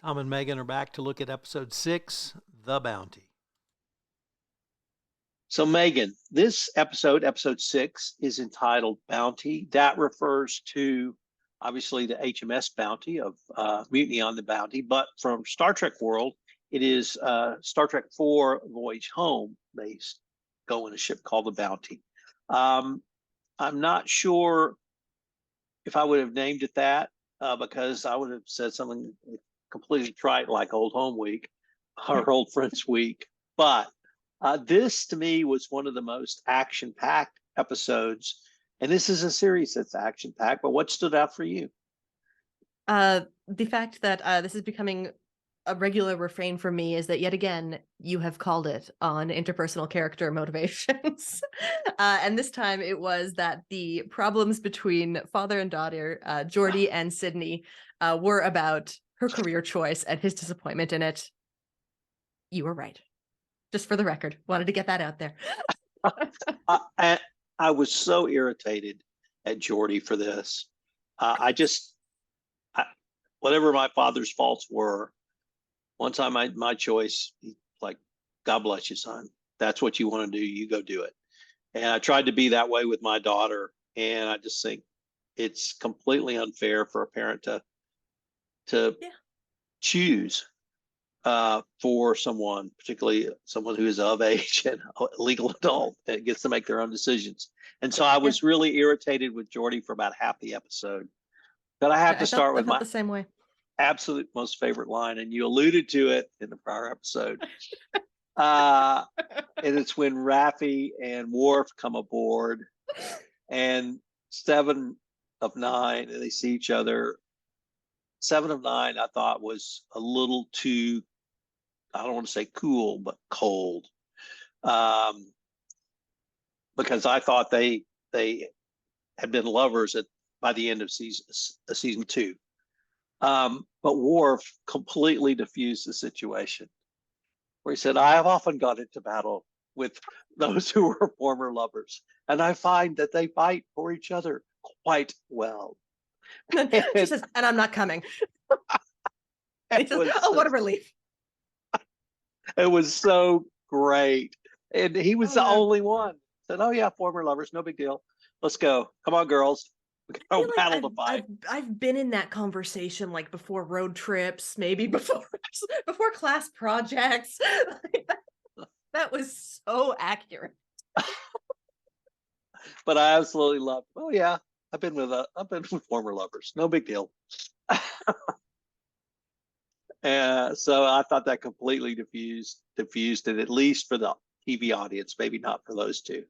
Tom and Megan are back to look at episode 6, The Bounty. So, Megan, this episode 6, is entitled Bounty. That refers to, obviously, the HMS Bounty of Mutiny on the Bounty. But from Star Trek world, it is Star Trek 4 Voyage Home. They go in a ship called the Bounty. I'm not sure if I would have named it that because I would have said something completely trite like Old Home Week or Old Friends Week. But this to me was one of the most action-packed episodes. And this is a series that's action-packed. But what stood out for you? The fact that this is becoming a regular refrain for me is that yet again you have called it on interpersonal character motivations. And this time it was that the problems between father and daughter, Geordi and Sydney, were about her career choice and his disappointment in it. You were right. Just for the record, wanted to get that out there. I was so irritated at Geordi for this. Whatever my father's faults were, once I made my choice, like, God bless you, son. That's what you want to do. You go do it. And I tried to be that way with my daughter. And I just think it's completely unfair for a parent to choose for someone, particularly someone who is of age and a legal adult, that gets to make their own decisions. And so I was really irritated with Geordi for about half the episode. But I have to start with my the same way. Absolute most favorite line, and you alluded to it in the prior episode. And it's when Raffi and Worf come aboard, and 7 of 9, and they see each other. 7 of 9, I thought, was a little too, I don't want to say cool, but cold. Because I thought they had been lovers by the end of season 2. But Worf completely diffused the situation, where he said, I have often gone into battle with those who were former lovers, and I find that they fight for each other quite well. She says, and I'm not coming. He says, what a relief. It was so great. And he was the only one. Said, oh yeah, former lovers, no big deal. Let's go. Come on, girls. I feel like I've been in that conversation, like, before road trips, maybe before class projects. That was so accurate. But I absolutely loved. Oh yeah, I've been with former lovers, no big deal. And so I thought that completely diffused it, at least for the TV audience, maybe not for those two.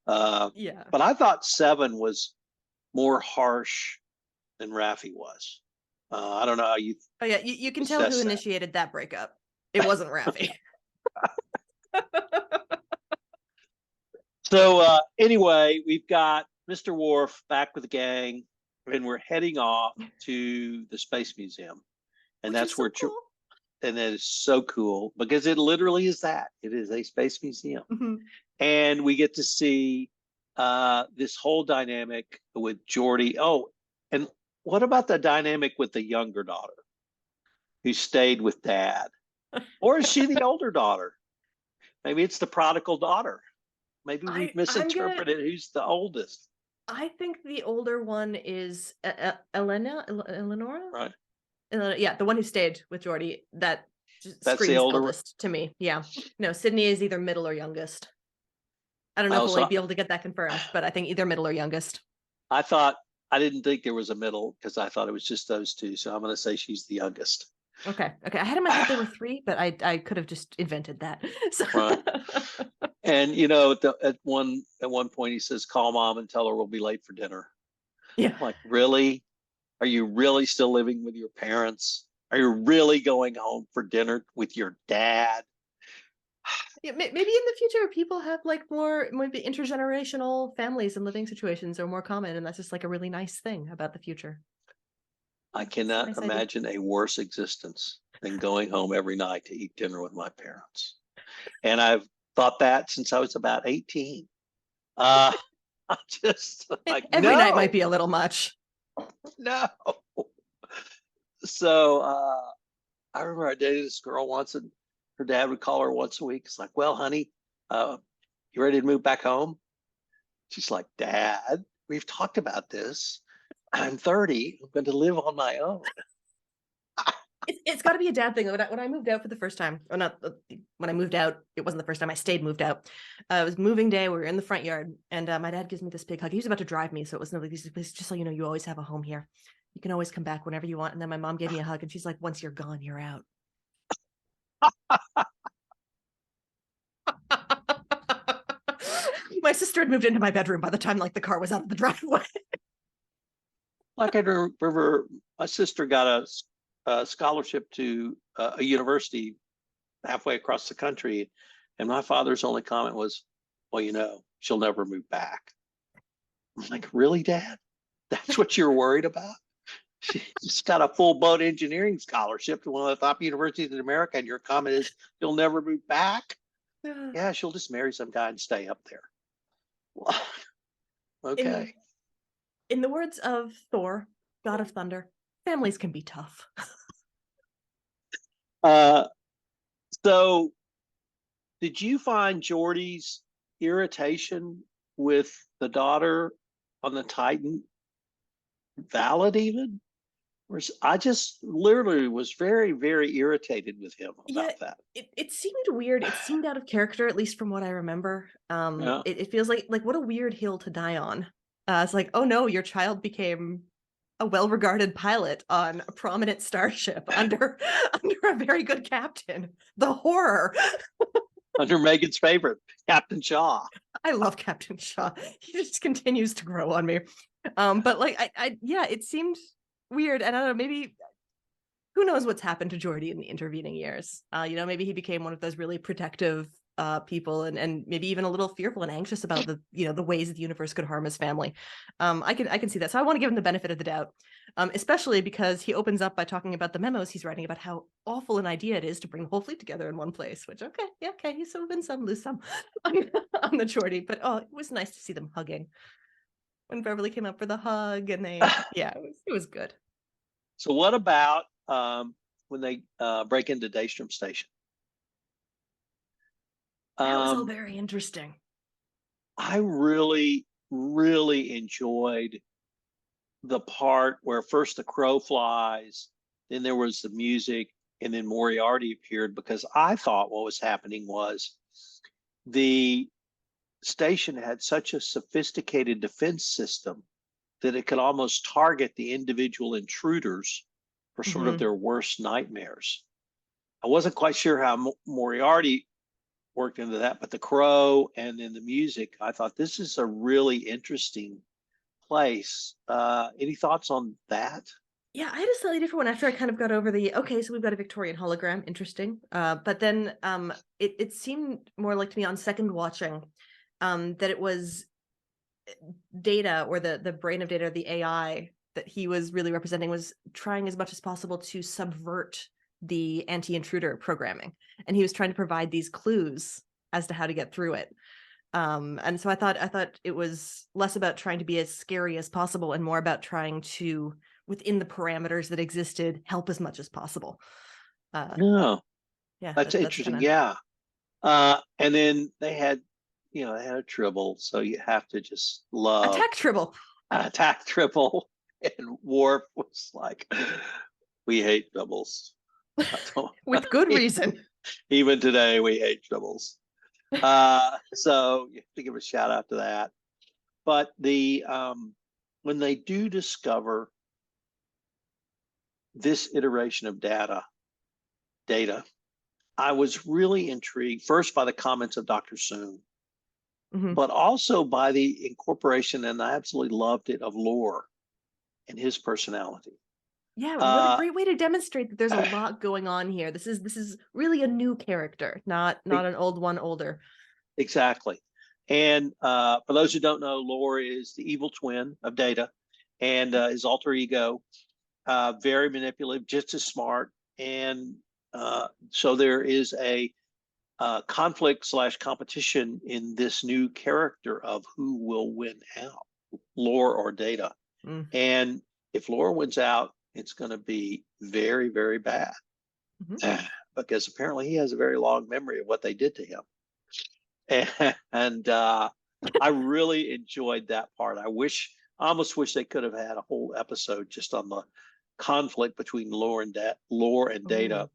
But I thought 7 was more harsh than Raffi was. I don't know how you. Oh yeah, you can tell who initiated that breakup. It wasn't Raffi. So anyway, we've got Mr. Worf back with the gang, and we're heading off to the Space Museum, and that's where. Cool. And that is so cool because it literally is that. It is a space museum, and we get to see this whole dynamic with Geordi. Oh, and what about the dynamic with the younger daughter who stayed with dad? Or is she the older daughter? Maybe it's the prodigal daughter. Maybe we've misinterpreted who's the oldest. I think the older one is Eleonora? Right. Yeah, the one who stayed with Geordi. That's screams the older eldest to me. Yeah. No, Sydney is either middle or youngest. I don't know if we'll be able to get that confirmed, but I think either middle or youngest. I didn't think there was a middle because I thought it was just those two. So I'm going to say she's the youngest. Okay. I had in my head there were 3, but I could have just invented that. So. Right. And at one point he says, "Call mom and tell her we'll be late for dinner." Yeah. I'm like, really? Are you really still living with your parents? Are you really going home for dinner with your dad? Yeah, maybe in the future people have like more maybe intergenerational families and living situations are more common, and that's just like a really nice thing about the future. I cannot imagine a worse existence than going home every night to eat dinner with my parents. And I've thought that since I was about 18. I just like every night might be a little much. No. So I remember I dated this girl once, and her dad would call her once a week. It's like, well, honey, you ready to move back home? She's like, Dad, we've talked about this. I'm 30. I'm going to live on my own. It's got to be a dad thing. When I moved out for the first time, or not when I moved out, it wasn't the first time. I stayed moved out. It was moving day. We were in the front yard, and my dad gives me this big hug. He was about to drive me, so it was no, just so you know, you always have a home here. You can always come back whenever you want. And then my mom gave me a hug, and she's like, once you're gone, you're out. My sister had moved into my bedroom by the time like the car was out of the driveway. Like I remember my sister got a scholarship to a university halfway across the country. And my father's only comment was, well, you know, she'll never move back. I'm like, really, Dad? That's what you're worried about? She's got a full boat engineering scholarship to one of the top universities in America. And your comment is, she'll never move back? Yeah, she'll just marry some guy and stay up there. Well, okay. In the words of Thor, God of Thunder, families can be tough. So did you find Geordi's irritation with the daughter on the Titan valid even? I just literally was very, very irritated with him about that. It seemed weird. It seemed out of character, at least from what I remember. Yeah. It feels like what a weird hill to die on. It's like, oh no, your child became a well-regarded pilot on a prominent starship under a very good captain. The horror. Under Megan's favorite, Captain Shaw. I love Captain Shaw. He just continues to grow on me. But like yeah, it seemed weird. And I don't know, maybe who knows what's happened to Geordi in the intervening years. You know, maybe he became one of those really protective people and maybe even a little fearful and anxious about the ways the universe could harm his family. I can see that. So I want to give him the benefit of the doubt. Especially because he opens up by talking about the memos he's writing about how awful an idea it is to bring the whole fleet together in one place, which okay, he's so win some, lose some on the Geordi. But it was nice to see them hugging. When Beverly came up for the hug and it was good. So what about when they break into Daystrom Station? That was all very interesting. I really, really enjoyed the part where first the crow flies, then there was the music, and then Moriarty appeared, because I thought what was happening was the station had such a sophisticated defense system that it could almost target the individual intruders for sort of their worst nightmares. I wasn't quite sure how Moriarty worked into that, but the crow and then the music, I thought this is a really interesting place. Any thoughts on that? Yeah, I had a slightly different one after I kind of got over so we've got a Victorian hologram, interesting. But then it seemed more like to me on second watching that it was Data, or the brain of Data, the AI that he was really representing, was trying as much as possible to subvert the anti-intruder programming, and he was trying to provide these clues as to how to get through it. And so I thought it was less about trying to be as scary as possible and more about trying to, within the parameters that existed, help as much as possible. Yeah, that's interesting. Yeah. And then they had a Tribble, so you have to just love attack Tribble. And Worf was like, we hate Tribbles. With good reason. Even today, we hate Tribbles. So you have to give a shout out to that. But when they do discover this iteration of data, I was really intrigued first by the comments of Dr. Soong, but also by the incorporation, and I absolutely loved it, of Lore and his personality. Yeah, what a great way to demonstrate that there's a lot going on here. This is really a new character, not an old one older. Exactly. And for those who don't know, Lore is the evil twin of Data, and his alter ego, very manipulative, just as smart. And so there is a conflict / competition in this new character of who will win out, Lore or Data. And if Lore wins out, it's going to be very, very bad. because apparently he has a very long memory of what they did to him. And I really enjoyed that part. I almost wish they could have had a whole episode just on the conflict between Lore and Data Ooh,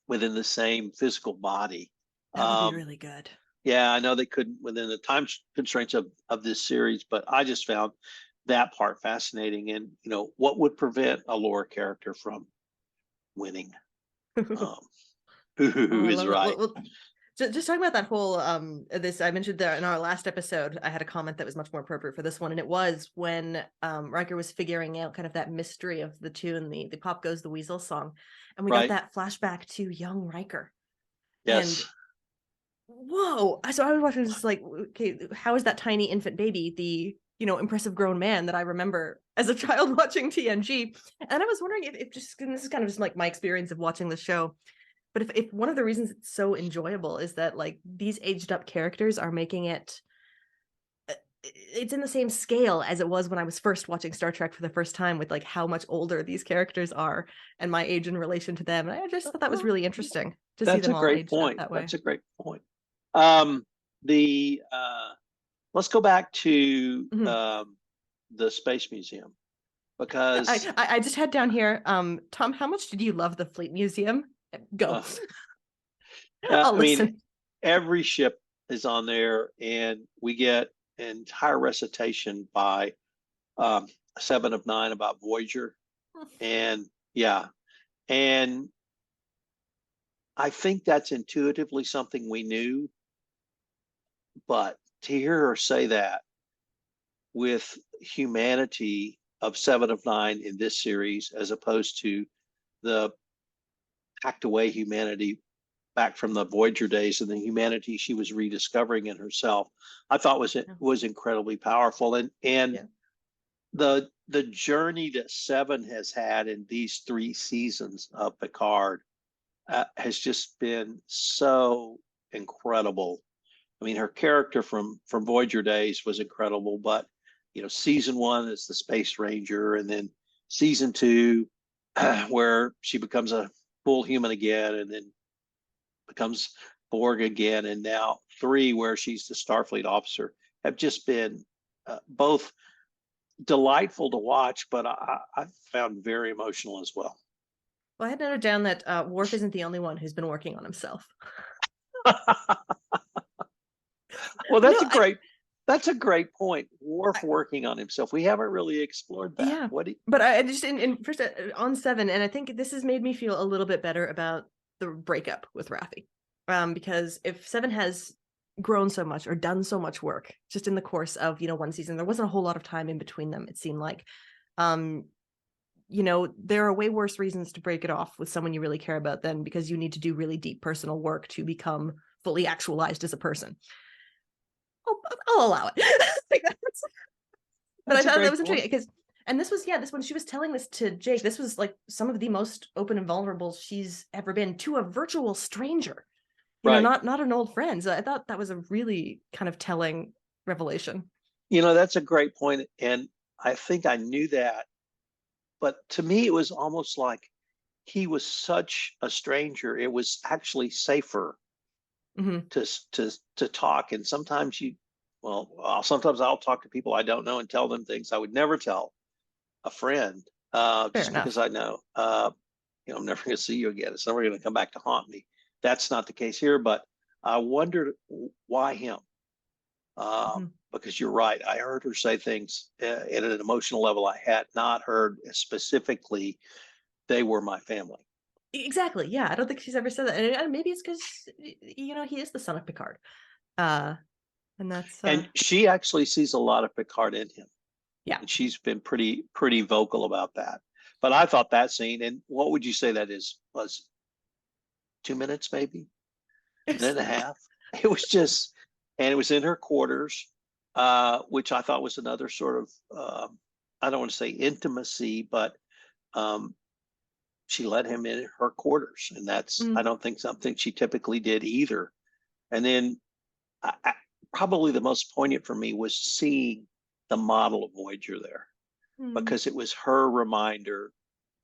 within the same physical body. that would be really good. Yeah, I know they couldn't within the time constraints of this series, but I just found that part fascinating. And what would prevent a Lore character from winning? Um, Oh, who I is love it. right? Well, just talking about that whole this, I mentioned that in our last episode, I had a comment that was much more appropriate for this one, and it was when Riker was figuring out kind of that mystery of the tune, the Pop Goes the Weasel song, and we got Right? that flashback to young Riker. And Yes. whoa, so I was watching just like, okay, how is that tiny infant baby the impressive grown man that I remember as a child watching TNG? And I was wondering if just, and this is kind of just like my experience of watching the show, but if one of the reasons it's so enjoyable is that like these aged up characters are making it's in the same scale as it was when I was first watching Star Trek for the first time, with like how much older these characters are and my age in relation to them. And I just thought that was really interesting to see That's them a all great aged up point. that way. That's a great point. The Let's go back to Mhm. the Space Museum, because I just had down here, Tom, how much did you love the Fleet Museum? Go. I I'll mean, listen. every ship is on there, and we get an entire recitation by um, Seven of Nine about Voyager, and yeah, and I think that's intuitively something we knew, but to hear her say that with humanity of Seven of Nine in this series, as opposed to the packed away humanity back from the Voyager days and the humanity she was rediscovering in herself, I thought was incredibly powerful. And Yeah. the journey that Seven has had in these 3 seasons of Picard has just been so incredible. I mean, her character from Voyager days was incredible, but season 1 is the Space Ranger, and then season 2, where she becomes a full human again, and then becomes Borg again, and now 3, where she's the Starfleet officer, have just been both delightful to watch, but I found very emotional as well. Well, I had noted down that Worf isn't the only one who's been working on himself. Well, No, that's a great point. Worf I working on himself. We haven't really explored that. yeah, What do you, but I just in first on Seven, and I think this has made me feel a little bit better about the breakup with Raffi, because if Seven has grown so much or done so much work just in the course of one season, there wasn't a whole lot of time in between them. It seemed like, um, there are way worse reasons to break it off with someone you really care about than because you need to do really deep personal work to become fully actualized as a person. I'll allow it. But I that's a thought that great was point. interesting because, and this was, this when she was telling this to Jake, this was like some of the most open and vulnerable she's ever been to a virtual stranger, Right. not an old friend. So I thought that was a really kind of telling revelation. That's a great point, and I think I knew that, but to me, it was almost like he was such a stranger. It was actually safer Mm-hmm. to talk. And sometimes sometimes I'll talk to people I don't know and tell them things I would never tell a friend, Fair just because enough. I know, I'm never going to see you again. It's never going to come back to haunt me. That's not the case here, but I wondered why him. Mm-hmm. Because you're right. I heard her say things at an emotional level I had not heard specifically. They were my family. Exactly. Yeah, I don't think she's ever said that, and maybe it's because he is the son of Picard, uh, and that's And she actually sees a lot of Picard in him. yeah. And she's been pretty vocal about that. But I thought that scene, and what would you say that was 2 minutes, maybe a minute and a half? It was just, and it was in her quarters, which I thought was another sort of, I don't want to say intimacy, but um, she let him in her quarters, and that's, I Mm, don't think something she typically did either. And then probably the most poignant for me was seeing the model of Voyager there, mm, because it was her reminder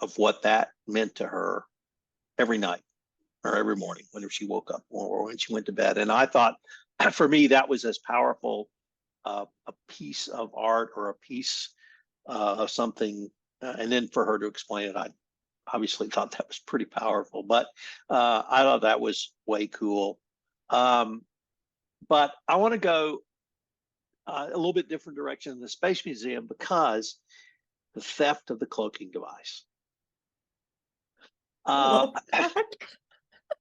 of what that meant to her every night or every morning whenever she woke up or when she went to bed. And I thought, for me, that was as powerful a piece of art or a piece of something. And then for her to explain it, I obviously thought that was pretty powerful. But I thought that was way cool. But I want to go a little bit different direction in the Space Museum because the theft of the cloaking device.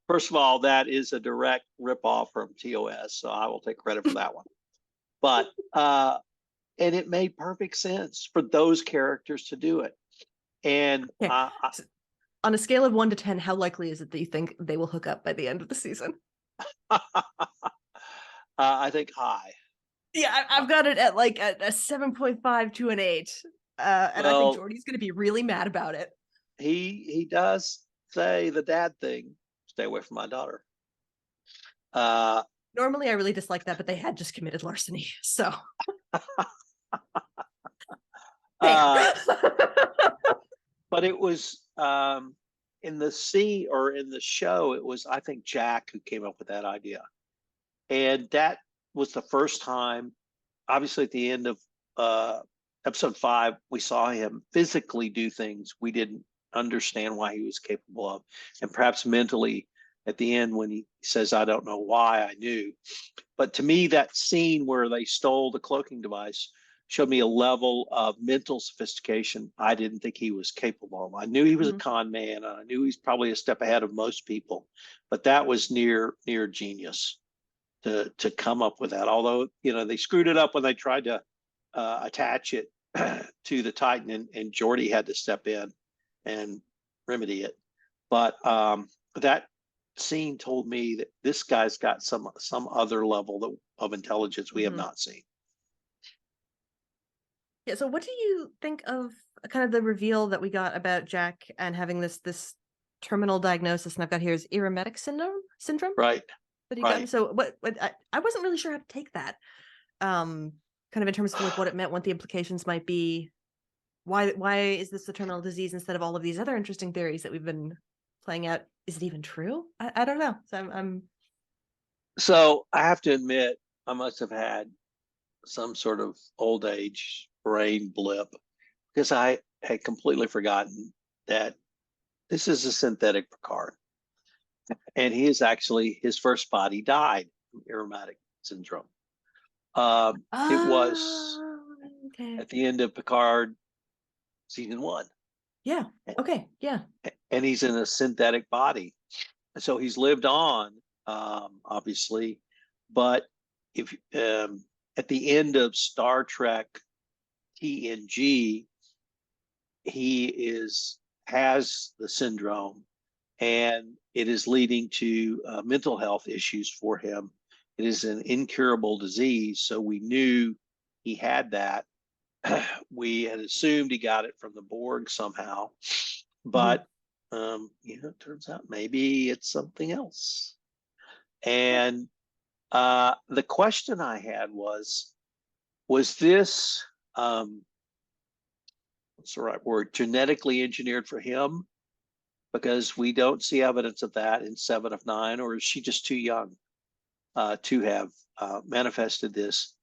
First of all, that is a direct ripoff from TOS, so I will take credit for that one. But and it made perfect sense for those characters to do it. And so on a scale of 1 to 10, how likely is it that you think they will hook up by the end of the season? I think high. Yeah, I've got it at like a 7.5 to an 8. And I think Jordy's going to be really mad about it. He does say the dad thing, stay away from my daughter. Normally I really dislike that, but they had just committed larceny, so. But it was in the scene or in the show, it was, I think, Jack who came up with that idea. And that was the first time, obviously at the end of episode 5, we saw him physically do things we didn't understand why he was capable of. And perhaps mentally at the end when he says, I don't know why, I knew. But to me, that scene where they stole the cloaking device showed me a level of mental sophistication I didn't think he was capable of. I knew he was a con man, and I knew he's probably a step ahead of most people, but that was near genius to come up with that. Although, they screwed it up when they tried to attach it to the Titan, and Geordi had to step in and remedy it. But that scene told me that this guy's got some other level of intelligence we have not seen. Yeah, so what do you think of kind of the reveal that we got about Jack and having this terminal diagnosis? And I've got here is Iremedic syndrome, right? That he got. So what I wasn't really sure how to take that, kind of in terms of like what it meant, what the implications might be. Why is this a terminal disease instead of all of these other interesting theories that we've been playing out? Is it even true? I don't know. So So I have to admit, I must have had some sort of old age brain blip because I had completely forgotten that this is a synthetic Picard, and his first body died from Iremedic syndrome. It was at the end of Picard season 1. Yeah. Okay. Yeah. And he's in a synthetic body, so he's lived on, obviously. But if at the end of Star Trek TNG, he has the syndrome, and it is leading to mental health issues for him. It is an incurable disease, so we knew he had that. We had assumed he got it from the Borg somehow, but it turns out maybe it's something else. And the question I had was this what's the right word, genetically engineered for him? Because we don't see evidence of that in 7 of 9, or is she just too young to have manifested this?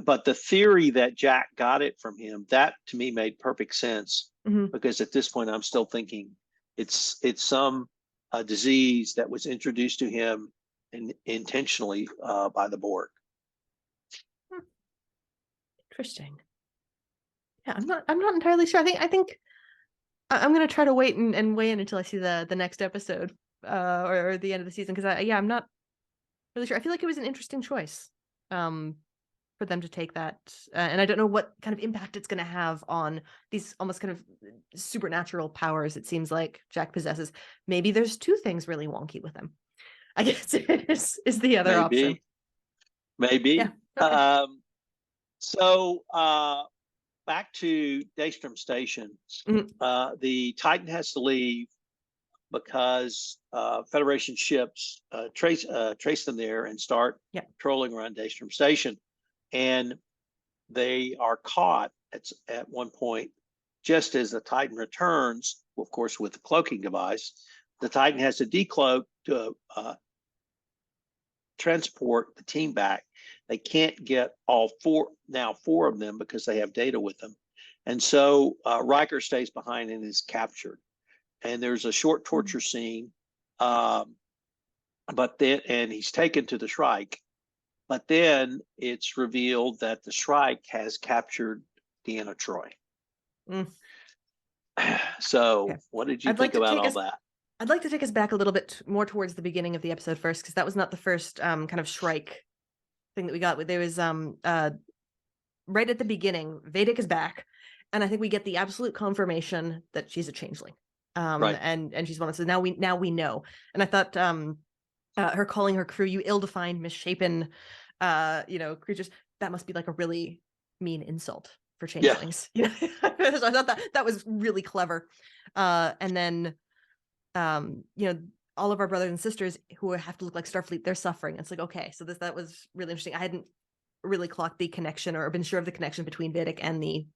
But the theory that Jack got it from him, that to me made perfect sense, because at this point I'm still thinking it's some disease that was introduced to him intentionally by the Borg. Interesting. Yeah, I'm not entirely sure. I think I'm gonna try to wait and weigh in until I see the next episode or the end of the season, because I'm not really sure. I feel like it was an interesting choice for them to take that, and I don't know what kind of impact it's going to have on these almost kind of supernatural powers it seems like Jack possesses. Maybe there's 2 things really wonky with him, I guess is the other option. Maybe. Yeah. Okay. So back to Daystrom Station. The Titan has to leave because Federation ships trace them there and start patrolling around Daystrom Station. And they are caught at one point, just as the Titan returns, of course, with the cloaking device. the Titan has to decloak to transport the team back. They can't get all four of them because they have data with them. And so Riker stays behind and is captured. And there's a short torture scene, but then he's taken to the Shrike. But then it's revealed that the Shrike has captured Deanna Troi. Mm. So Okay. what did you think about all that? I'd like to take us back a little bit more towards the beginning of the episode first, because that was not the first kind of Shrike thing that we got. There was right at the beginning, Vedic is back, and I think we get the absolute confirmation that she's a changeling. Right. And she's one of, so now we know. And I thought her calling her crew, you ill-defined, misshapen creatures, that must be like a really mean insult for changelings. Yeah. So I thought that was really clever. And then all of our brothers and sisters who have to look like Starfleet, they're suffering. It's like, okay, so that was really interesting. I hadn't really clocked the connection or been sure of the connection between Vedic and the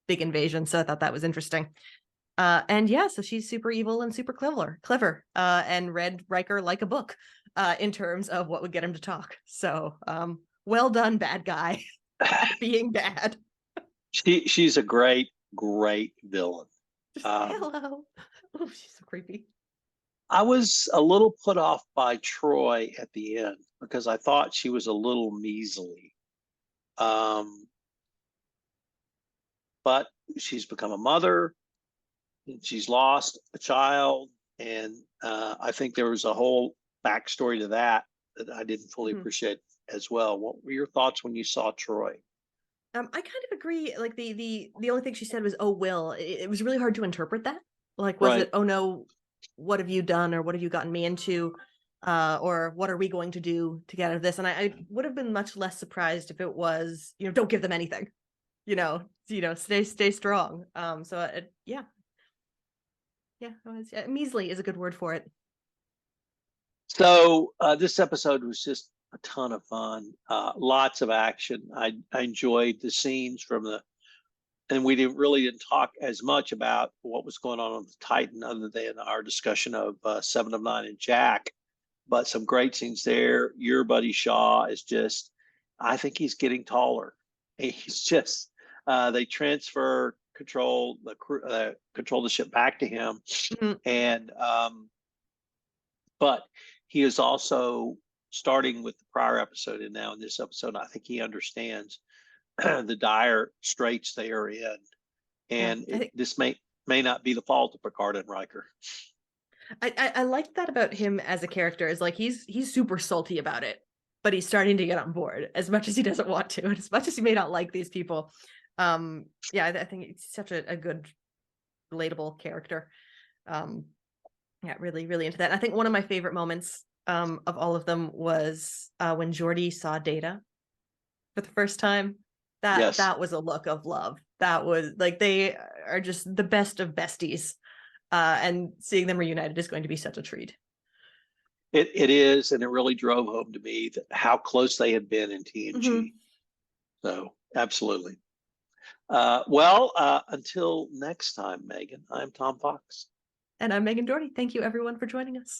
big invasion, so I thought that was interesting. And yeah, so she's super evil and super clever, and read Riker like a book in terms of what would get him to talk. So well done, bad guy, being bad. She's a great villain. Hello. Oh, she's so creepy. I was a little put off by Troi at the end because I thought she was a little measly. But she's become a mother, and she's lost a child, and I think there was a whole backstory to that I didn't fully appreciate as well. What were your thoughts when you saw Troi? I kind of agree. Like the only thing she said was, "Oh, Will." It was really hard to interpret that. Like, was it, "Oh no, what have you done, or what have you gotten me into, or what are we going to do to get out of this?" And I would have been much less surprised if it was, don't give them anything, stay strong. Measly is a good word for it. So this episode was just a ton of fun. Lots of action. I enjoyed the scenes and we didn't talk as much about what was going on the Titan other than our discussion of Seven of Nine and Jack, but some great scenes there. Your buddy Shaw is just, I think he's getting taller. He's just, they transfer control the ship back to him. And, but he is also, starting with the prior episode and now in this episode, I think he understands the dire straits they are in, and this may not be the fault of Picard and Riker. I like that about him as a character, is like he's super salty about it, but he's starting to get on board as much as he doesn't want to, and as much as he may not like these people. I think it's such a good relatable character. Really, really into that. And I think one of my favorite moments of all of them was when Geordi saw Data for the first time. That was a look of love. That was like, they are just the best of besties, and seeing them reunited is going to be such a treat. It is, and it really drove home to me how close they had been in TNG. So absolutely. Until next time, Megan, I'm Tom Fox. And I'm Megan Doherty. Thank you, everyone, for joining us.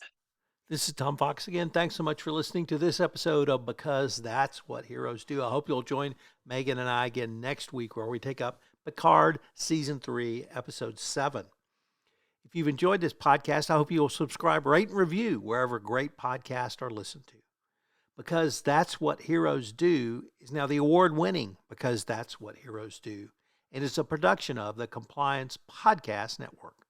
This is Tom Fox again. Thanks so much for listening to this episode of Because That's What Heroes Do. I hope you'll join Megan and I again next week, where we take up Picard Season 3, Episode 7. If you've enjoyed this podcast, I hope you'll subscribe, rate, and review wherever great podcasts are listened to. Because That's What Heroes Do is now the award-winning Because That's What Heroes Do, and it's a production of the Compliance Podcast Network.